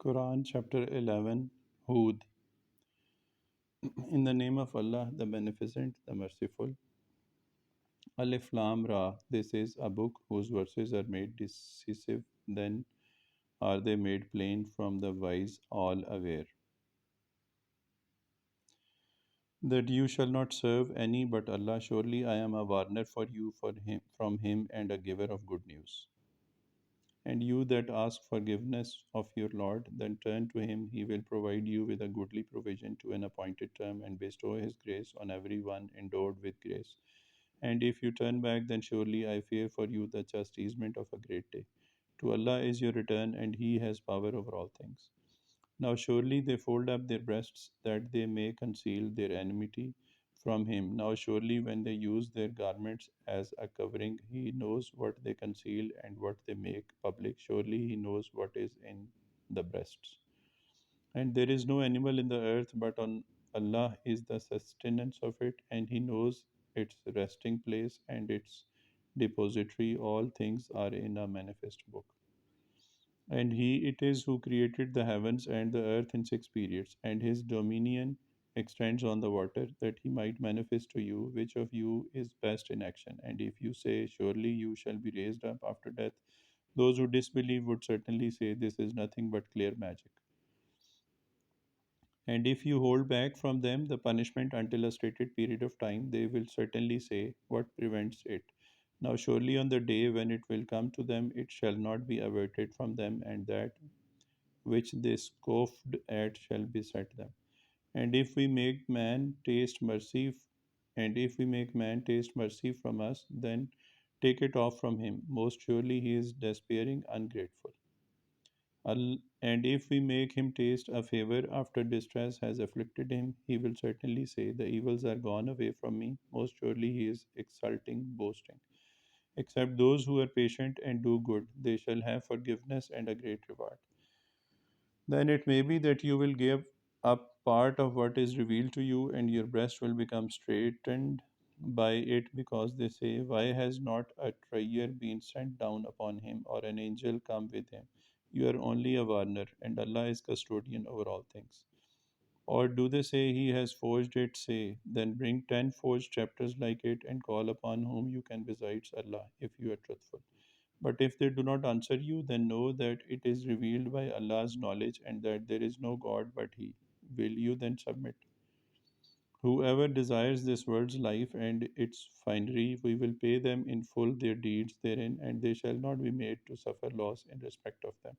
Quran chapter 11 Hud. In the name of Allah, the Beneficent, the Merciful. Alif Lam Ra. This is a book whose verses are made decisive, then are they made plain from the wise, all aware. That you shall not serve any but Allah. Surely I am a warner for you from him and a giver of good news. And you that ask forgiveness of your Lord, then turn to him. He will provide you with a goodly provision to an appointed term and bestow his grace on every one endowed with grace. And if you turn back, then surely I fear for you the chastisement of a great day. To Allah is your return, and He has power over all things. Now surely they fold up their breasts that they may conceal their enmity from him. Now surely when they use their garments as a covering, he knows what they conceal and what they make public. Surely he knows what is in the breasts. And there is no animal in the earth but on Allah is the sustenance of it, and he knows its resting place and its depository. All things are in a manifest book. And he it is who created the heavens and the earth in 6 periods, and his dominion extends on the water, that he might manifest to you which of you is best in action. And if you say, surely you shall be raised up after death, those who disbelieve would certainly say, this is nothing but clear magic. And if you hold back from them the punishment until a stated period of time, they will certainly say, what prevents it? Now, surely on the day when it will come to them, it shall not be averted from them, and that which they scoffed at shall beset them. And if we make man taste mercy, and if we make man taste mercy from us, then take it off from him. Most surely he is despairing, ungrateful. And if we make him taste a favor after distress has afflicted him, he will certainly say, the evils are gone away from me. Most surely he is exulting, boasting. Except those who are patient and do good, they shall have forgiveness and a great reward. Then it may be that you will give up part of what is revealed to you, and your breast will become straightened by it, because they say, why has not a trier been sent down upon him, or an angel come with him? You are only a warner, and Allah is custodian over all things. Or do they say he has forged it? Say, then bring 10 forged chapters like it, and call upon whom you can besides Allah, if you are truthful. But if they do not answer you, then know that it is revealed by Allah's knowledge, and that there is no God but He. Will you then submit? Whoever desires this world's life and its finery, we will pay them in full their deeds therein, and they shall not be made to suffer loss in respect of them.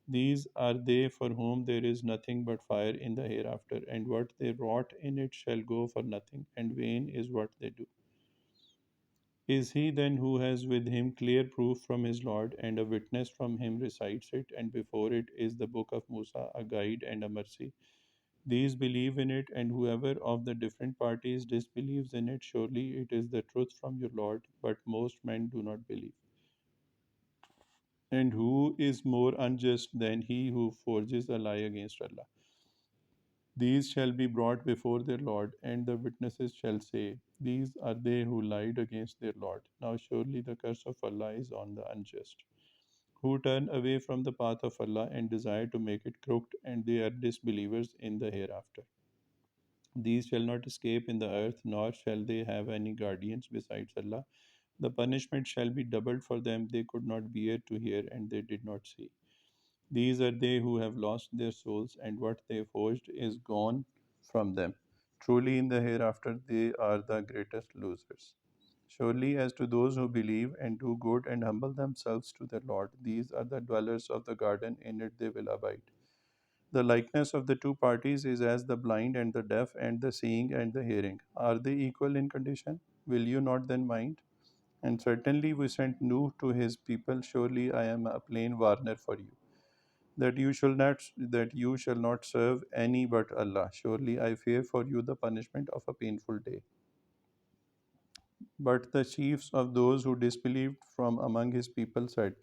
These are they for whom there is nothing but fire in the hereafter, and what they wrought in it shall go for nothing, and vain is what they do. Is he then who has with him clear proof from his Lord, and a witness from him recites it, and before it is the book of Musa, a guide and a mercy? These believe in it, and whoever of the different parties disbelieves in it, surely it is the truth from your Lord, but most men do not believe. And who is more unjust than he who forges a lie against Allah? These shall be brought before their Lord, and the witnesses shall say, these are they who lied against their Lord. Now surely the curse of Allah is on the unjust, who turn away from the path of Allah and desire to make it crooked, and they are disbelievers in the hereafter. These shall not escape in the earth, nor shall they have any guardians besides Allah. The punishment shall be doubled for them. They could not bear to hear, and they did not see. These are they who have lost their souls, and what they forged is gone from them. Truly, in the hereafter, they are the greatest losers. Surely, as to those who believe and do good and humble themselves to their Lord, these are the dwellers of the garden, in it they will abide. The likeness of the two parties is as the blind and the deaf, and the seeing and the hearing. Are they equal in condition? Will you not then mind? And certainly we sent Nuh to his people. Surely I am a plain warner for you, that you shall not serve any but Allah. Surely I fear for you the punishment of a painful day. But the chiefs of those who disbelieved from among his people said,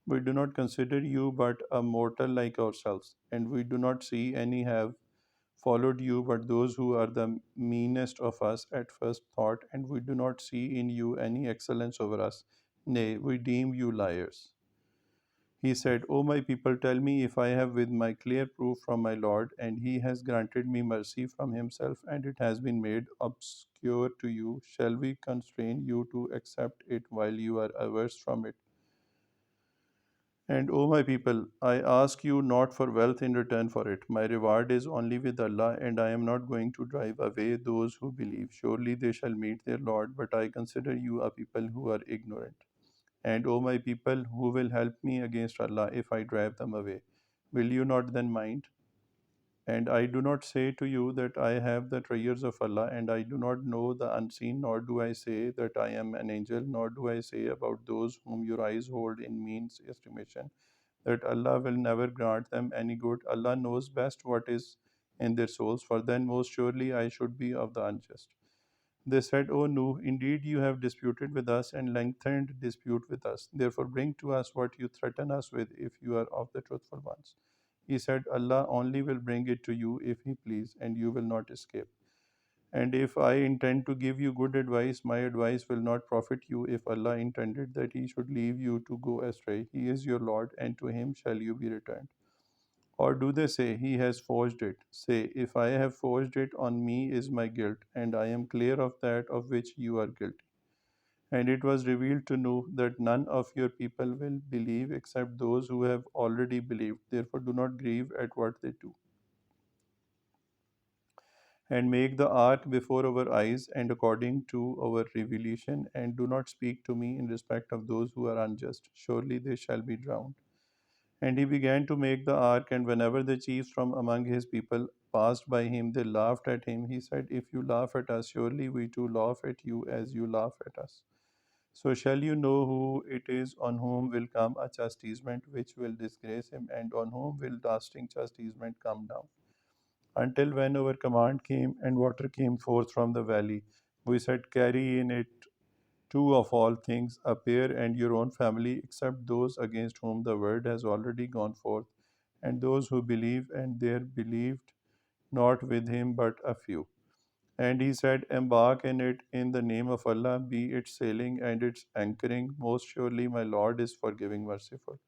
we do not consider you but a mortal like ourselves, and we do not see any have followed you but those who are the meanest of us at first thought, and we do not see in you any excellence over us. Nay, we deem you liars. He said, O my people, tell me if I have with my clear proof from my Lord, and he has granted me mercy from himself, and it has been made obscure to you. Shall we constrain you to accept it while you are averse from it? And O my people, I ask you not for wealth in return for it. My reward is only with Allah, and I am not going to drive away those who believe. Surely they shall meet their Lord, but I consider you a people who are ignorant. And O my people, who will help me against Allah if I drive them away? Will you not then mind? And I do not say to you that I have the treasures of Allah, and I do not know the unseen, nor do I say that I am an angel, nor do I say about those whom your eyes hold in mean estimation that Allah will never grant them any good. Allah knows best what is in their souls, for then most surely I should be of the unjust. They said, O Nuh, indeed you have disputed with us and lengthened dispute with us. Therefore bring to us what you threaten us with if you are of the truthful ones. He said, Allah only will bring it to you if He please, and you will not escape. And if I intend to give you good advice, my advice will not profit you if Allah intended that He should leave you to go astray. He is your Lord, and to Him shall you be returned. Or do they say, He has forged it? Say, if I have forged it, on me is my guilt, and I am clear of that of which you are guilty. And it was revealed to Nuh that none of your people will believe except those who have already believed. Therefore, do not grieve at what they do. And make the ark before our eyes and according to our revelation, and do not speak to me in respect of those who are unjust. Surely they shall be drowned. And he began to make the ark, and whenever the chiefs from among his people passed by him, they laughed at him. He said, If you laugh at us, surely we too laugh at you as you laugh at us. So shall you know who it is on whom will come a chastisement which will disgrace him, and on whom will lasting chastisement come down. Until when our command came and water came forth from the valley, we said, Carry in it two of all things, a pair and your own family, except those against whom the word has already gone forth, and those who believe, and there believed not with him but a few. And he said, Embark in it in the name of Allah, be it sailing and its anchoring. Most surely my Lord is forgiving, merciful.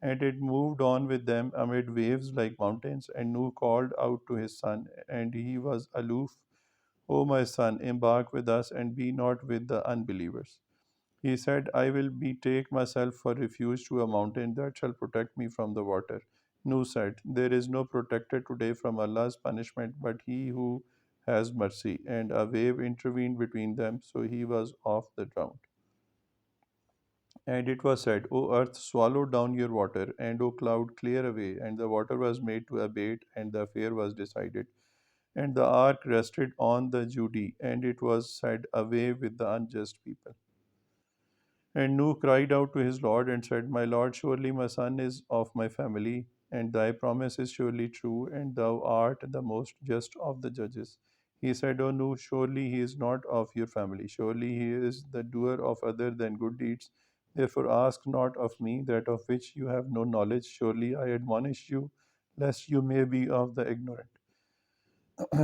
And it moved on with them amid waves like mountains. And Nuh called out to his son, and he was aloof. O my son, embark with us and be not with the unbelievers. He said, I will betake myself for refuge to a mountain that shall protect me from the water. Nuh said, There is no protector today from Allah's punishment but he who has mercy. And a wave intervened between them, so he was off the ground. And it was said, O earth, swallow down your water, and O cloud, clear away. And the water was made to abate, and the affair was decided. And the ark rested on the Judi, and it was said, Away with the unjust people. And Nuh cried out to his Lord and said, My Lord, surely my son is of my family, and thy promise is surely true, and thou art the most just of the judges. He said, O Nuh, surely he is not of your family. Surely he is the doer of other than good deeds. Therefore ask not of me that of which you have no knowledge. Surely I admonish you, lest you may be of the ignorant.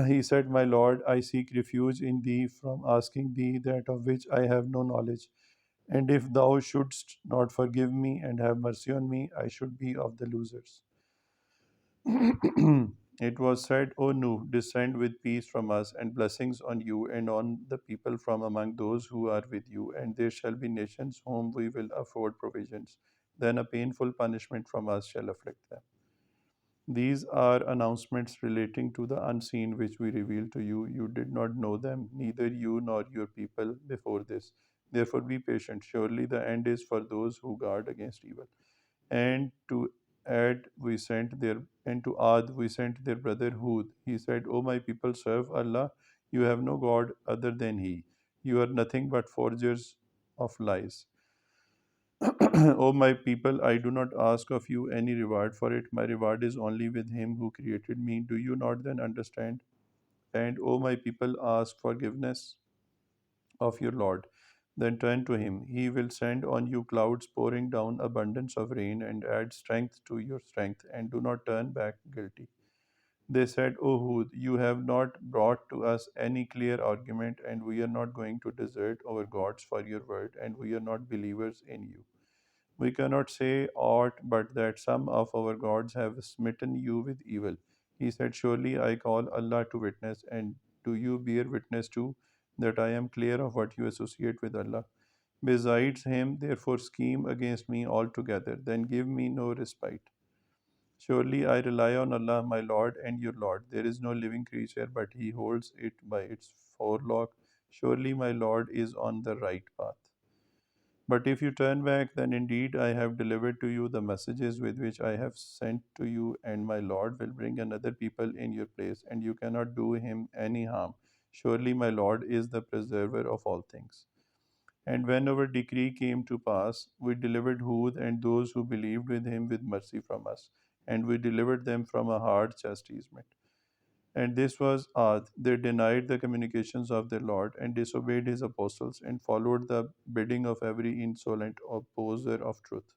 He said, My Lord, I seek refuge in thee from asking thee that of which I have no knowledge. And if thou shouldst not forgive me and have mercy on me, I should be of the losers. It was said, O Nuh, descend with peace from us and blessings on you and on the people from among those who are with you, and there shall be nations whom we will afford provisions. Then a painful punishment from us shall afflict them. These are announcements relating to the unseen which we revealed to you. You did not know them, neither you nor your people before this. Therefore be patient. Surely the end is for those who guard against evil. And to Ad we sent their and to Ad we sent their brother Hud. He said, O my people, serve Allah. You have no God other than He. You are nothing but forgers of lies. O my people, I do not ask of you any reward for it. My reward is only with him who created me. Do you not then understand? And O my people, ask forgiveness of your Lord. Then turn to him. He will send on you clouds pouring down abundance of rain and add strength to your strength, and do not turn back guilty. They said, O Hud, you have not brought to us any clear argument, and we are not going to desert our gods for your word, and we are not believers in you. We cannot say aught but that some of our gods have smitten you with evil. He said, surely I call Allah to witness, and do you bear witness too, that I am clear of what you associate with Allah. Besides him, therefore, scheme against me altogether, then give me no respite. Surely I rely on Allah, my Lord and your Lord. There is no living creature, but He holds it by its forelock. Surely my Lord is on the right path. But if you turn back, then indeed I have delivered to you the messages with which I have sent to you, and my Lord will bring another people in your place, and you cannot do him any harm. Surely my Lord is the preserver of all things. And when our decree came to pass, we delivered Hud and those who believed with him with mercy from us, and we delivered them from a hard chastisement. And this was Ad. They denied the communications of their Lord and disobeyed his apostles and followed the bidding of every insolent opposer of truth.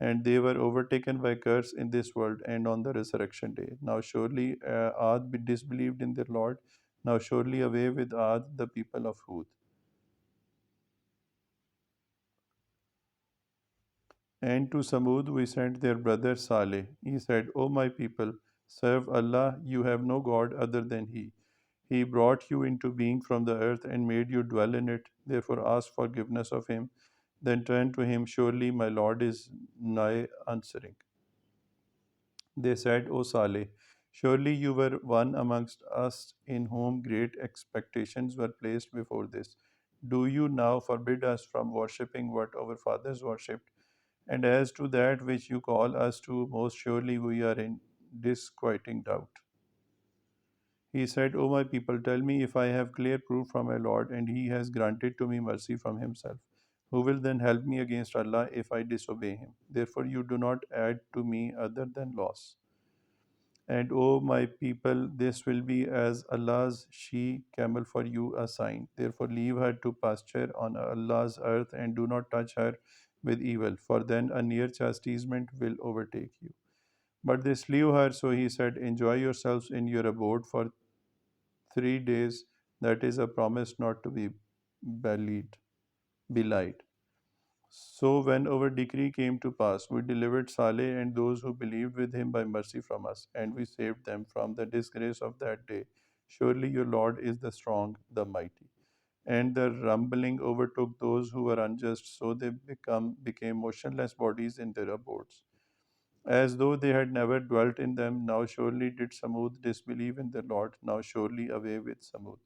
And they were overtaken by curse in this world and on the resurrection day. Now surely Ad disbelieved in their Lord. Now surely away with Ad, the people of Hud. And to Samud we sent their brother Saleh. He said, O my people, serve Allah, you have no God other than He. He brought you into being from the earth and made you dwell in it. Therefore ask forgiveness of Him. Then turn to Him. Surely my Lord is nigh answering. They said, O Saleh, surely you were one amongst us in whom great expectations were placed before this. Do you now forbid us from worshipping what our fathers worshipped? And as to that which you call us to, most surely we are in disquieting doubt. He said, O my people, tell me if I have clear proof from my Lord, and He has granted to me mercy from Himself. Who will then help me against Allah if I disobey Him? Therefore, you do not add to me other than loss. And O my people, this will be as Allah's she camel for you a sign. Therefore, leave her to pasture on Allah's earth and do not touch her with evil, for then a near chastisement will overtake you. But they slew her, so he said, enjoy yourselves in your abode for 3 days. That is a promise not to be belied, belied. So when our decree came to pass, we delivered Saleh and those who believed with him by mercy from us, and we saved them from the disgrace of that day. Surely your Lord is the strong, the mighty. And the rumbling overtook those who were unjust, so they became motionless bodies in their abodes, as though they had never dwelt in them. Now surely did Samud disbelieve in their Lord. Now surely away with Samud.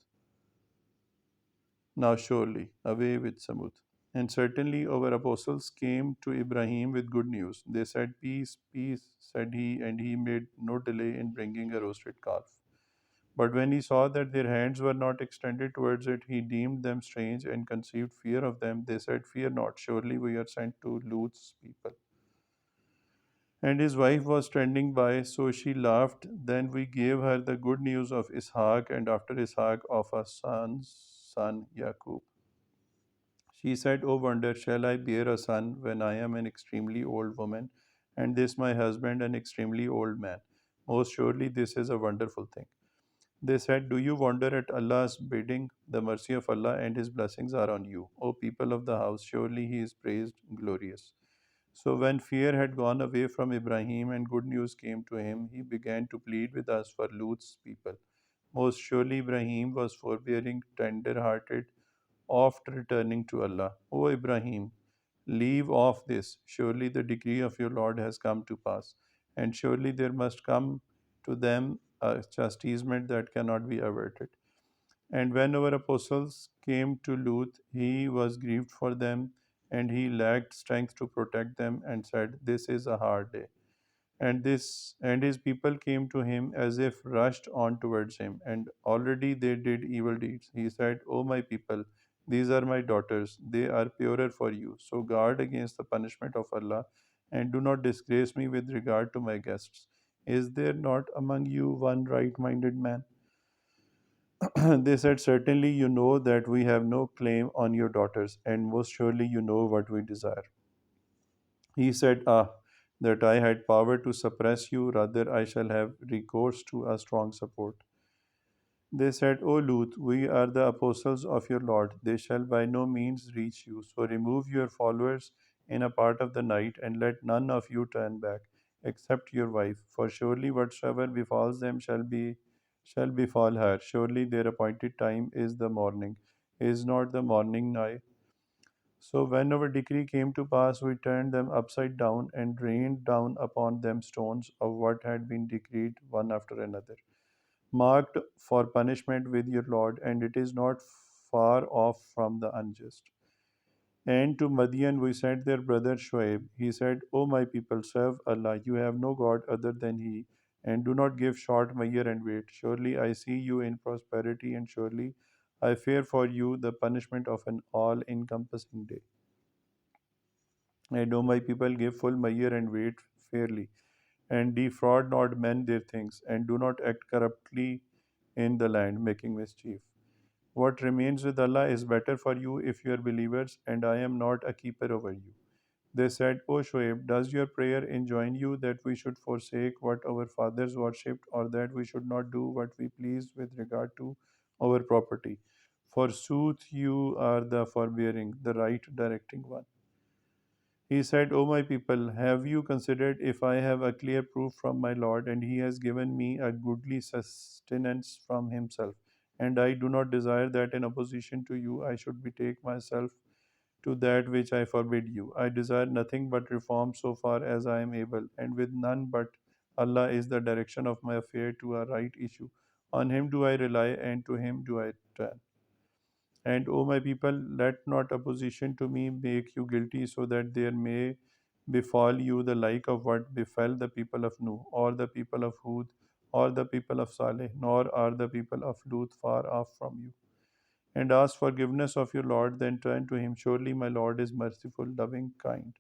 Now surely away with Samud. And certainly our apostles came to Ibrahim with good news. They said, peace, peace, said he, and he made no delay in bringing a roasted calf. But when he saw that their hands were not extended towards it, he deemed them strange and conceived fear of them. They said, fear not, surely we are sent to Lut's people. And his wife was standing by, so she laughed. Then we gave her the good news of Ishaq, and after Ishaq of a son Yaqub. She said, O wonder, shall I bear a son when I am an extremely old woman, and this my husband an extremely old man? Most surely this is a wonderful thing. They said, do you wonder at Allah's bidding? The mercy of Allah and His blessings are on you. O people of the house, surely He is praised, glorious. So when fear had gone away from Ibrahim and good news came to him, he began to plead with us for Lut's people. Most surely Ibrahim was forbearing, tender hearted, oft returning to Allah. O Ibrahim, leave off this. Surely the decree of your Lord has come to pass, and surely there must come to them a chastisement that cannot be averted. And when our apostles came to Lut, he was grieved for them, and he lacked strength to protect them, and said, this is a hard day. And his people came to him as if rushed on towards him, and already they did evil deeds. He said, O my people, these are my daughters, they are purer for you. So guard against the punishment of Allah, and do not disgrace me with regard to my guests. Is there not among you one right minded man? They said, certainly you know that we have no claim on your daughters, and most surely you know what we desire. He said, that I had power to suppress you, rather I shall have recourse to a strong support. They said, O Lut, we are the apostles of your Lord. They shall by no means reach you. So remove your followers in a part of the night, and let none of you turn back, except your wife. For surely whatsoever befalls them shall befall her. Surely their appointed time is the morning. Is not the morning nigh? So when our decree came to pass, we turned them upside down and rained down upon them stones of what had been decreed one after another, marked for punishment with your Lord, and it is not far off from the unjust. And to Madian we sent their brother Shoaib. He said, O my people, serve Allah. You have no God other than He, and do not give short measure and weight. Surely I see you in prosperity, and surely I fear for you the punishment of an all encompassing day. And O my people, give full measure and weight fairly, and defraud not men their things, and do not act corruptly in the land, making mischief. What remains with Allah is better for you if you are believers, and I am not a keeper over you. They said, O Shoaib, does your prayer enjoin you that we should forsake what our fathers worshipped, or that we should not do what we please with regard to our property? Forsooth, you are the forbearing, the right directing one. He said, O my people, have you considered if I have a clear proof from my Lord, and He has given me a goodly sustenance from Himself, and I do not desire that in opposition to you I should betake myself to that which I forbid you. I desire nothing but reform so far as I am able, and with none but Allah is the direction of my affair to a right issue. On Him do I rely, and to Him do I turn. And O my people, let not opposition to me make you guilty, so that there may befall you the like of what befell the people of Nuh, or the people of Hud, or the people of Saleh, nor are the people of Lut far off from you. And ask forgiveness of your Lord, then turn to him. Surely my Lord is merciful, loving, kind.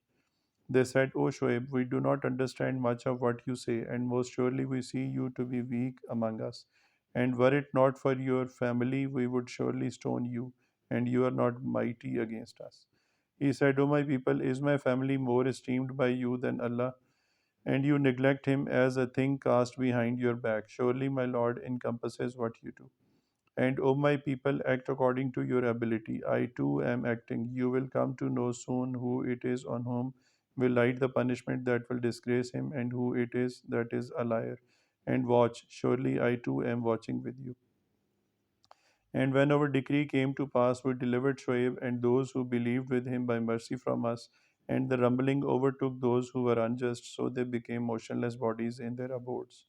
They said, O Shoaib, we do not understand much of what you say, and most surely we see you to be weak among us. And were it not for your family, we would surely stone you, and you are not mighty against us. He said, O my people, is my family more esteemed by you than Allah? And you neglect him as a thing cast behind your back. Surely my Lord encompasses what you do. And O my people, act according to your ability. I too am acting. You will come to know soon who it is on whom will light the punishment that will disgrace him, and who it is that is a liar. And watch, surely I too am watching with you. And when our decree came to pass, we delivered Shoaib and those who believed with him by mercy from us, and the rumbling overtook those who were unjust, so they became motionless bodies in their abodes,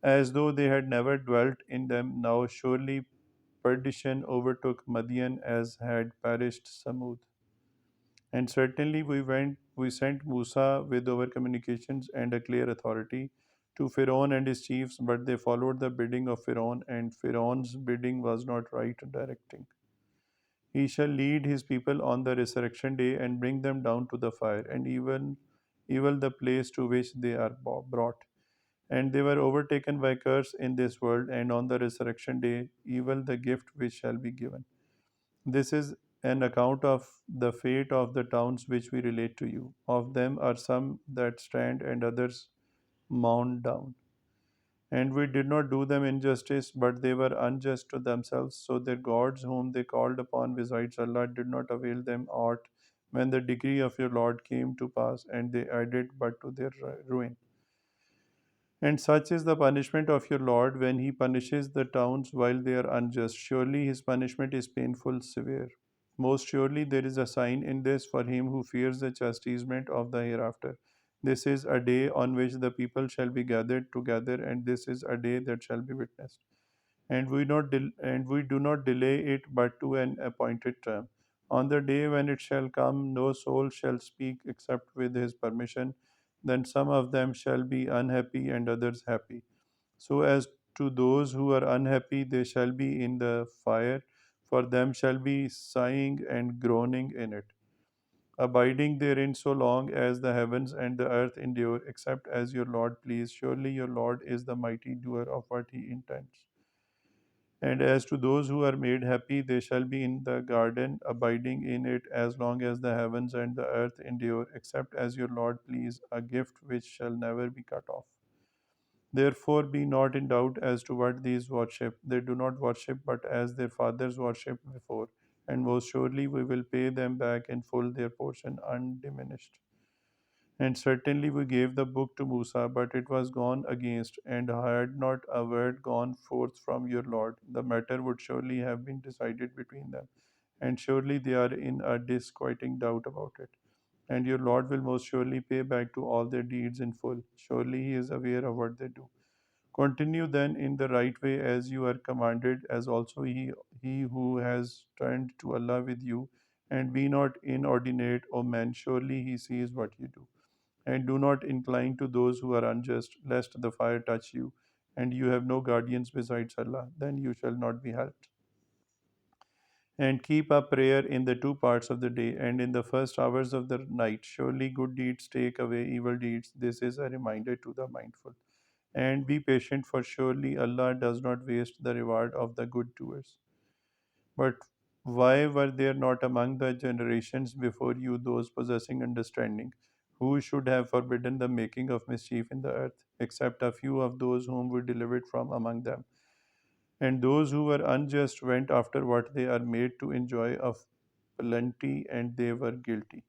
as though they had never dwelt in them. Now surely perdition overtook Madian as had perished Samud. And certainly we sent Musa with our communications and a clear authority to Pharaoh and his chiefs, but they followed the bidding of Pharaoh, and Pharaoh's bidding was not right directing. He shall lead his people on the resurrection day and bring them down to the fire, and even evil the place to which they are brought. And they were overtaken by curse in this world, and on the resurrection day, evil the gift which shall be given. This is an account of the fate of the towns which we relate to you. Of them are some that stand, and others mound down. And we did not do them injustice, but they were unjust to themselves. So their gods, whom they called upon besides Allah, did not avail them aught when the decree of your Lord came to pass, and they added but to their ruin. And such is the punishment of your Lord when he punishes the towns while they are unjust. Surely his punishment is painful, severe. Most surely there is a sign in this for him who fears the chastisement of the hereafter. This is a day on which the people shall be gathered together, and this is a day that shall be witnessed. And we do not delay it but to an appointed term. On the day when it shall come, no soul shall speak except with his permission. Then some of them shall be unhappy and others happy. So as to those who are unhappy, they shall be in the fire, for them shall be sighing and groaning in it, abiding therein so long as the heavens and the earth endure, except as your Lord please. Surely your Lord is the mighty doer of what he intends. And as to those who are made happy, they shall be in the garden, abiding in it as long as the heavens and the earth endure, except as your Lord please, a gift which shall never be cut off. Therefore, be not in doubt as to what these worship. They do not worship but as their fathers worshipped before, and most surely we will pay them back in full their portion undiminished. And certainly we gave the book to Musa, but it was gone against, and had not a word gone forth from your Lord, the matter would surely have been decided between them. And surely they are in a disquieting doubt about it. And your Lord will most surely pay back to all their deeds in full. Surely He is aware of what they do. Continue then in the right way as you are commanded, as also he who has turned to Allah with you, and be not inordinate, O men, surely He sees what you do. And do not incline to those who are unjust, lest the fire touch you, and you have no guardians besides Allah, then you shall not be helped. And keep up prayer in the two parts of the day and in the first hours of the night. Surely good deeds take away evil deeds. This is a reminder to the mindful. And be patient, for surely Allah does not waste the reward of the good doers. But why were there not among the generations before you those possessing understanding, who should have forbidden the making of mischief in the earth, except a few of those whom we delivered from among them? And those who were unjust went after what they are made to enjoy of plenty, and they were guilty.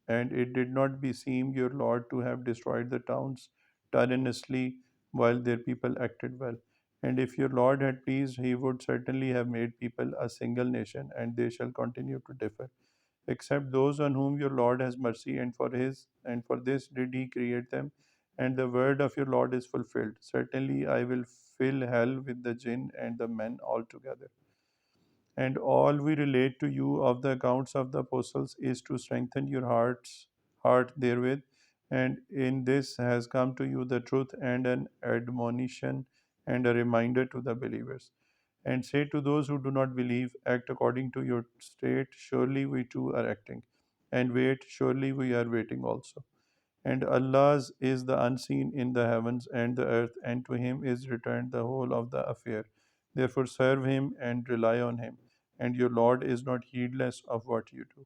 And it did not beseem your Lord to have destroyed the towns tyrannously while their people acted well. And if your Lord had pleased, he would certainly have made people a single nation, and they shall continue to differ, except those on whom your Lord has mercy, and for this did he create them. And the word of your Lord is fulfilled. Certainly I will fill hell with the jinn and the men altogether. And all we relate to you of the accounts of the apostles is to strengthen your heart therewith. And in this has come to you the truth and an admonition and a reminder to the believers. And say to those who do not believe, act according to your state, surely we too are acting. And wait, surely we are waiting also. And Allah's is the unseen in the heavens and the earth, and to Him is returned the whole of the affair. Therefore, serve Him and rely on Him, and your Lord is not heedless of what you do.